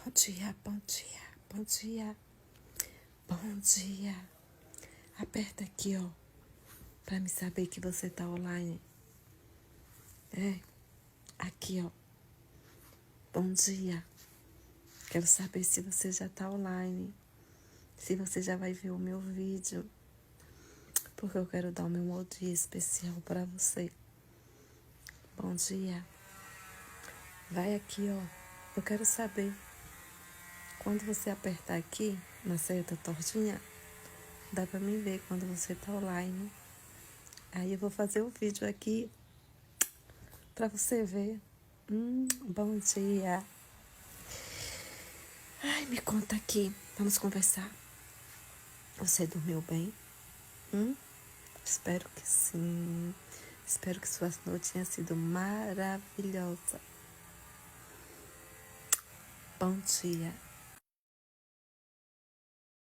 Bom dia, bom dia, bom dia, bom dia. Aperta aqui, ó, pra me saber que você tá online. Aqui, ó. Bom dia. Quero saber se você já tá online, se você já vai ver o meu vídeo, porque eu quero dar o meu bom dia especial pra você. Bom dia. Vai aqui, ó. Eu quero saber. Quando você apertar aqui, na seta tortinha, dá pra me ver quando você tá online. Aí eu vou fazer o vídeo aqui pra você ver. Bom dia. Ai, me conta aqui. Vamos conversar. Você dormiu bem? Espero que sim. Espero que sua noite tenha sido maravilhosa. Bom dia.